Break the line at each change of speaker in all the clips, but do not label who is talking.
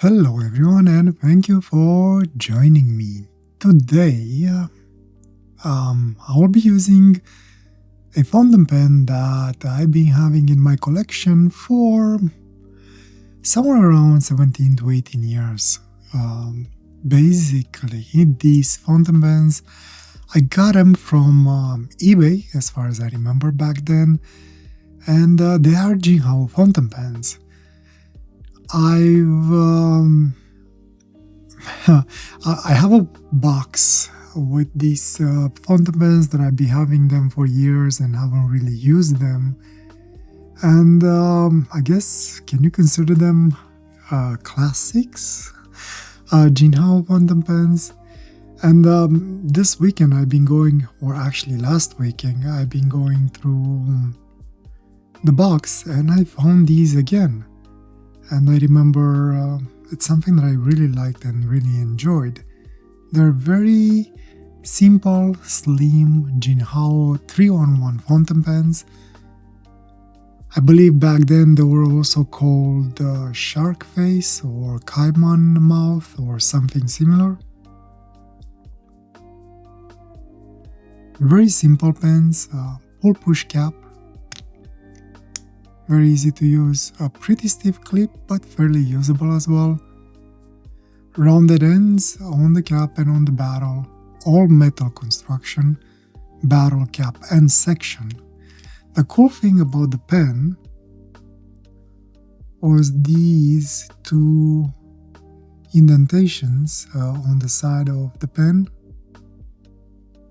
Hello everyone and thank you for joining me. Today I will be using a fountain pen that I've been having in my collection for somewhere around 17 to 18 years. Basically, these fountain pens, I got them from eBay as far as I remember back then, and they are Jinhao fountain pens. I have a box with these fountain pens that I've been having them for years and haven't really used them. And I guess, can you consider them classics? Jinhao fountain pens. And this weekend I've been going, or actually last weekend, I've been going through the box and I found these again. And I remember it's something that I really liked and really enjoyed. They're very simple, slim Jinhao 3-in-1 fountain pens. I believe back then they were also called shark face or caiman mouth or something similar. Very simple pens, pull push cap. Very easy to use, a pretty stiff clip but fairly usable as well. Rounded ends on the cap and on the barrel, all metal construction, barrel cap and section. The cool thing about the pen was these two indentations on the side of the pen.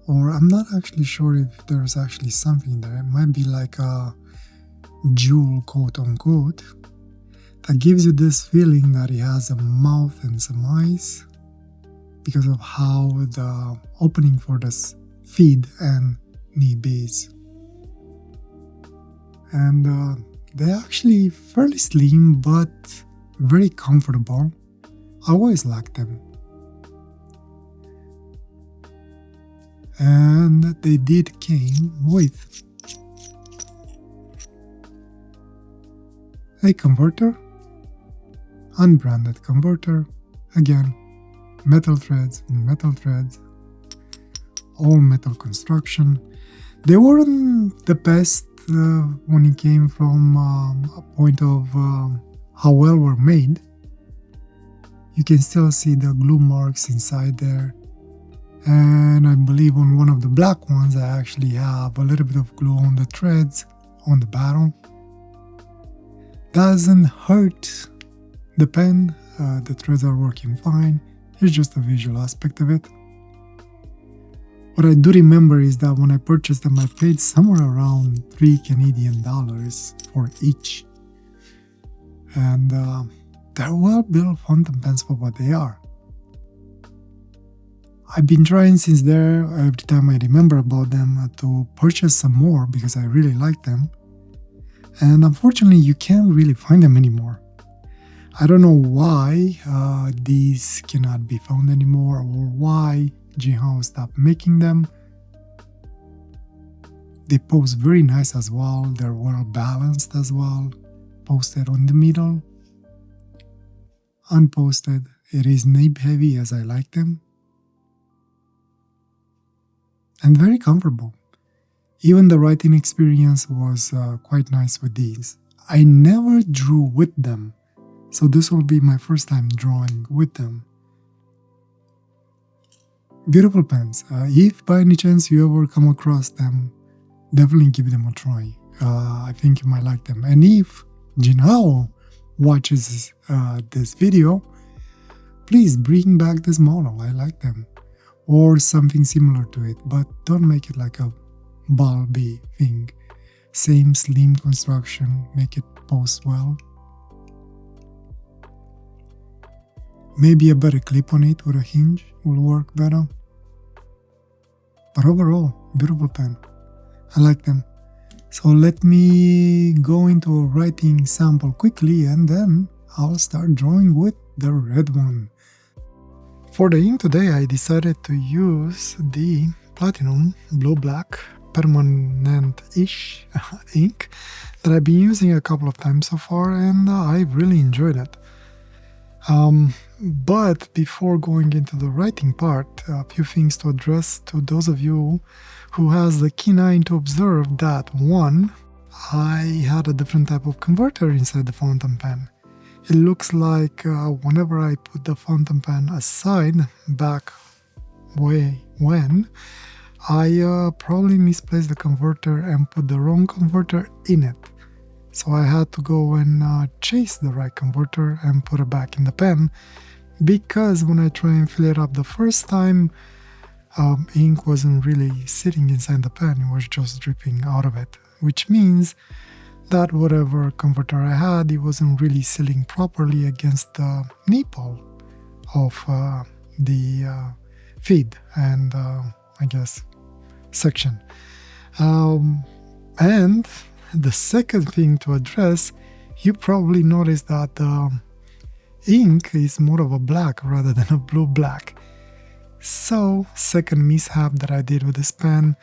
Or I'm not actually sure if there's actually something there, it might be like a jewel, quote unquote, that gives you this feeling that it has a mouth and some eyes because of how the opening for the feed and knee is. And they're actually fairly slim but very comfortable. I always liked them. And they did came with a converter, unbranded converter, again, metal threads, all metal construction. They weren't the best when it came from a point of how well were made. You can still see the glue marks inside there. And I believe on one of the black ones I actually have a little bit of glue on the threads on the barrel. Doesn't hurt the pen, the threads are working fine, it's just a visual aspect of it. What I do remember is that when I purchased them I paid somewhere around $3 Canadian for each. And they're well built fountain pens for what they are. I've been trying since there, every time I remember about them, to purchase some more because I really like them. And unfortunately, you can't really find them anymore. I don't know why these cannot be found anymore or why Jinhao stopped making them. They pose very nice as well. They're well balanced as well. Posted on the middle. Unposted. It is nib heavy as I like them. And very comfortable. Even the writing experience was quite nice with these. I never drew with them, so this will be my first time drawing with them. Beautiful pens. If by any chance you ever come across them, definitely give them a try. I think you might like them. And if Jinhao watches this video, please bring back this model. I like them. Or something similar to it, but don't make it like a bulby thing. Same slim construction, make it pose well. Maybe a better clip on it with a hinge will work better. But overall, beautiful pen. I like them. So let me go into a writing sample quickly and then I'll start drawing with the red one. For the ink today I decided to use the Platinum Blue-Black permanent-ish ink that I've been using a couple of times so far and I've really enjoyed it. But before going into the writing part, a few things to address to those of you who has the keen eye to observe that one, I had a different type of converter inside the fountain pen. It looks like whenever I put the fountain pen aside back way when, I probably misplaced the converter and put the wrong converter in it. So I had to go and chase the right converter and put it back in the pen, because when I try and fill it up the first time, ink wasn't really sitting inside the pen, it was just dripping out of it, which means that whatever converter I had, it wasn't really sealing properly against the nipple of the feed and I guess section. And the second thing to address, you probably noticed that the ink is more of a black rather than a blue-black. So, second mishap that I did with this pen,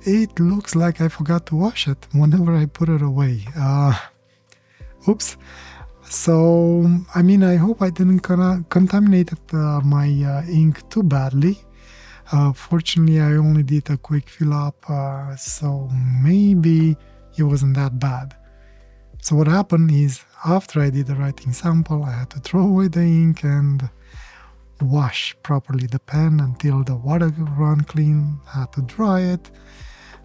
it looks like I forgot to wash it whenever I put it away. Oops. So, I mean, I hope I didn't contaminate my ink too badly. Fortunately, I only did a quick fill up, so maybe it wasn't that bad. So what happened is, after I did the writing sample, I had to throw away the ink and wash properly the pen until the water ran clean, had to dry it,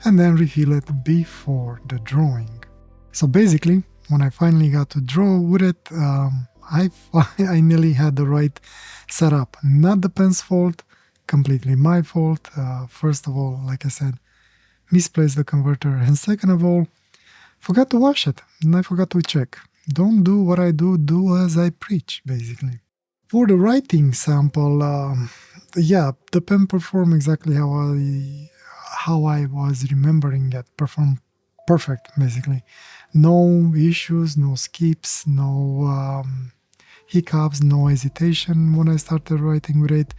and then refill it before the drawing. So basically, when I finally got to draw with it, I nearly had the right setup. Not the pen's fault, completely my fault. First of all, like I said, misplaced the converter, and second of all, forgot to wash it, and I forgot to check. Don't do what I do, do as I preach, basically. For the writing sample, yeah, the pen performed exactly how I was remembering it. Performed perfect, basically. No issues, no skips, no hiccups, no hesitation when I started writing with it.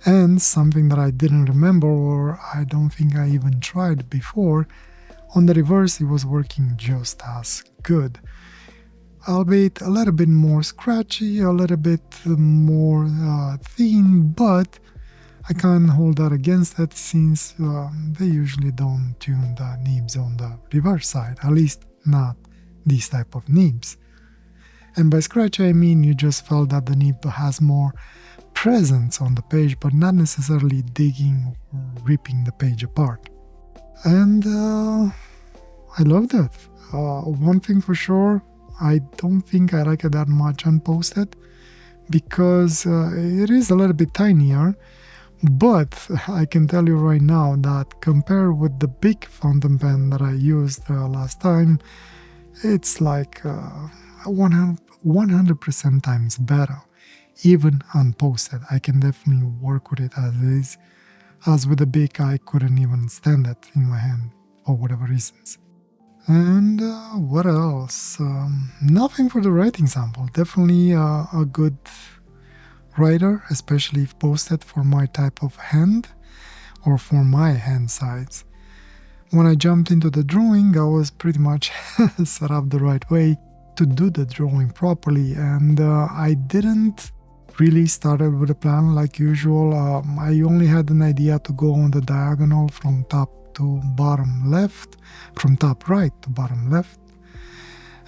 And something that I didn't remember, or I don't think I even tried before, on the reverse it was working just as good. Albeit a little bit more scratchy, a little bit more thin, but I can't hold that against it, since they usually don't tune the nibs on the reverse side, at least not these type of nibs. And by scratchy I mean you just felt that the nib has more presence on the page, but not necessarily digging or ripping the page apart. And I loved it. One thing for sure, I don't think I like it that much unposted, because it is a little bit tinier, but I can tell you right now that compared with the big fountain pen that I used last time, it's like 100% times better. Even unposted, I can definitely work with it as is. As with the big, I couldn't even stand it in my hand for whatever reasons. And what else? Nothing for the writing sample. Definitely a good writer, especially if posted for my type of hand or for my hand size. When I jumped into the drawing, I was pretty much set up the right way to do the drawing properly, and I didn't really started with a plan like usual. I only had an idea to go on the diagonal from top to bottom left, from top right to bottom left,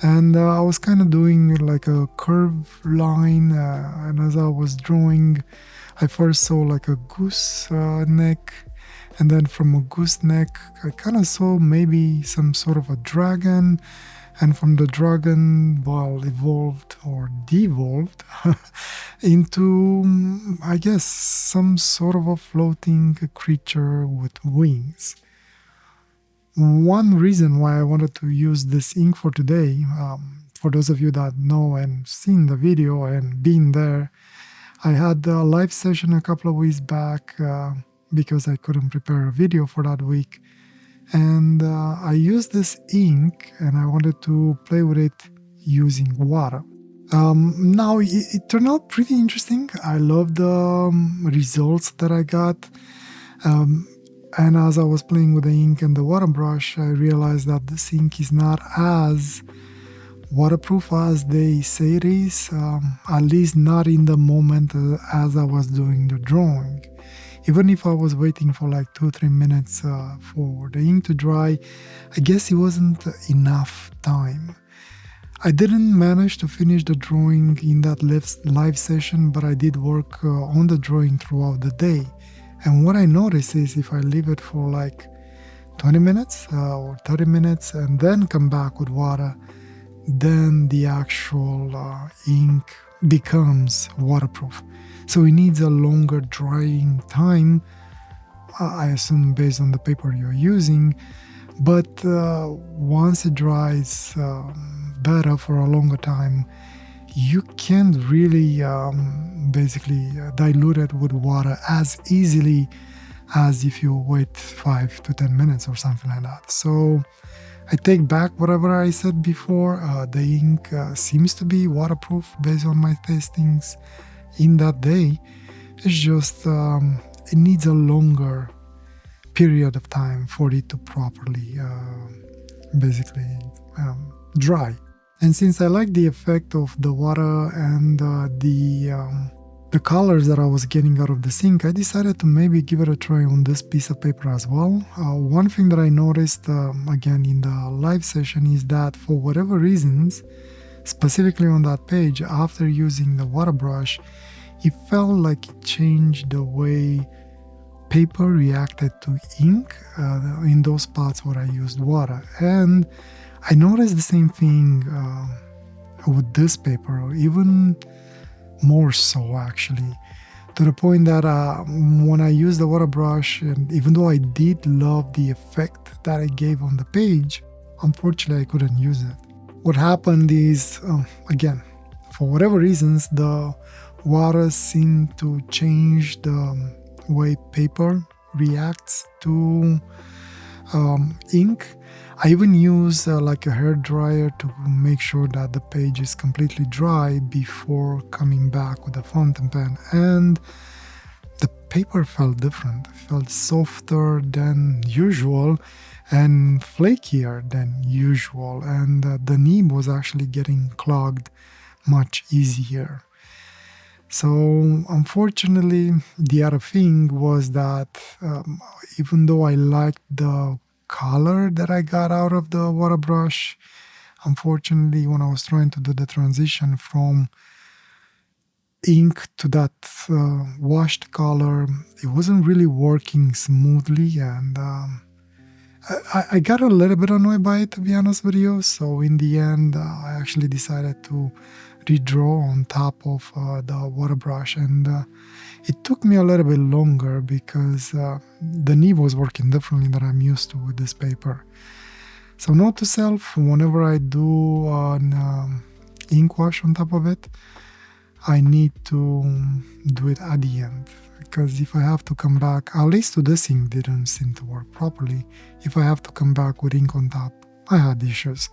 and I was kind of doing like a curve line, and as I was drawing, I first saw like a goose neck, and then from a goose neck I kind of saw maybe some sort of a dragon, and from the dragon, well, evolved or devolved into, I guess, some sort of a floating creature with wings. One reason why I wanted to use this ink for today, for those of you that know and seen the video and been there, I had a live session a couple of weeks back because I couldn't prepare a video for that week. And I used this ink and I wanted to play with it using water. Now, it turned out pretty interesting. I love the results that I got. And as I was playing with the ink and the water brush, I realized that this ink is not as waterproof as they say it is, at least not in the moment as I was doing the drawing. Even if I was waiting for like 2-3 minutes for the ink to dry, I guess it wasn't enough time. I didn't manage to finish the drawing in that live session, but I did work on the drawing throughout the day. And what I noticed is if I leave it for like 20 minutes or 30 minutes and then come back with water, then the actual ink becomes waterproof. So it needs a longer drying time, I assume based on the paper you're using, but once it dries better for a longer time, you can't really basically dilute it with water as easily as if you wait 5 to 10 minutes or something like that. So I take back whatever I said before. The ink seems to be waterproof based on my tastings in that day. It's just it needs a longer period of time for it to properly basically dry. And since I like the effect of the water and the colors that I was getting out of the ink, I decided to maybe give it a try on this piece of paper as well. One thing that I noticed again in the live session is that for whatever reasons, specifically on that page, after using the water brush, it felt like it changed the way paper reacted to ink in those spots where I used water. And I noticed the same thing with this paper, even more so actually, to the point that when I used the water brush, and even though I did love the effect that it gave on the page, unfortunately I couldn't use it. What happened is, again, for whatever reasons, the water seemed to change the way paper reacts to ink. I even use like a hair dryer to make sure that the page is completely dry before coming back with a fountain pen, and the paper felt different. It felt softer than usual and flakier than usual, and the nib was actually getting clogged much easier. So unfortunately, the other thing was that even though I liked the color that I got out of the water brush, unfortunately, when I was trying to do the transition from ink to that washed color, it wasn't really working smoothly, and I got a little bit annoyed by it, to be honest with you. So in the end, I actually decided to redraw on top of the water brush, and it took me a little bit longer because the nib was working differently than I'm used to with this paper. So note to self, whenever I do an ink wash on top of it, I need to do it at the end, because if I have to come back, at least to this ink didn't seem to work properly. If I have to come back with ink on top, I had issues.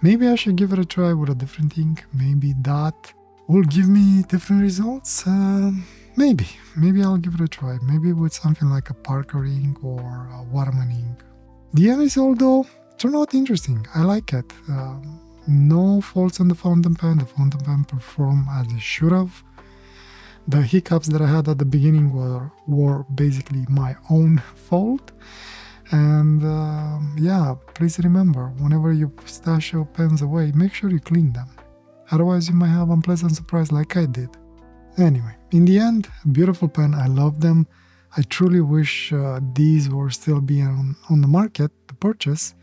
Maybe I should give it a try with a different ink. Maybe that will give me different results. Maybe I'll give it a try. Maybe with something like a Parker ink or a Waterman ink. The end result though turned out interesting. I like it. No faults on the fountain pen. The fountain pen performed as it should have. The hiccups that I had at the beginning were basically my own fault. And yeah, please remember, whenever you stash your pens away, make sure you clean them. Otherwise, you might have unpleasant surprise like I did. Anyway, in the end, beautiful pen. I love them. I truly wish these were still being on the market to purchase.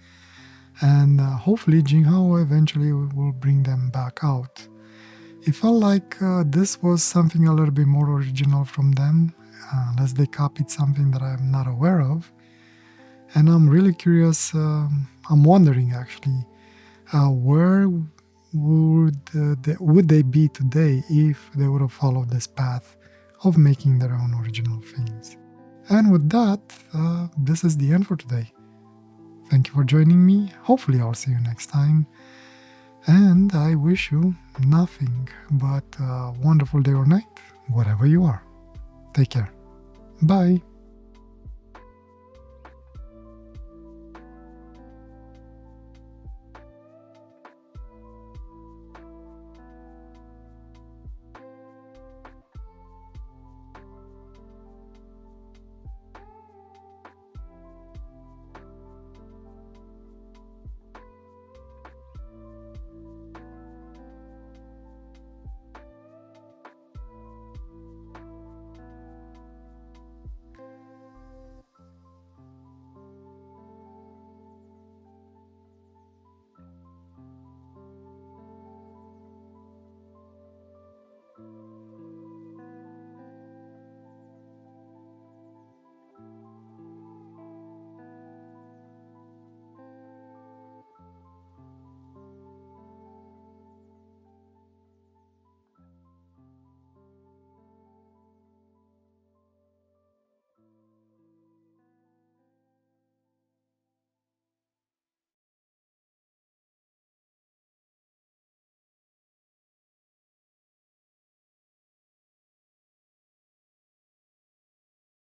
And hopefully Jinhao eventually will bring them back out. It felt like this was something a little bit more original from them, unless they copied something that I'm not aware of. And I'm really curious, I'm wondering actually, where would they be today if they would have followed this path of making their own original things. And with that, this is the end for today. Thank you for joining me. Hopefully I'll see you next time. And I wish you nothing but a wonderful day or night, wherever you are. Take care. Bye.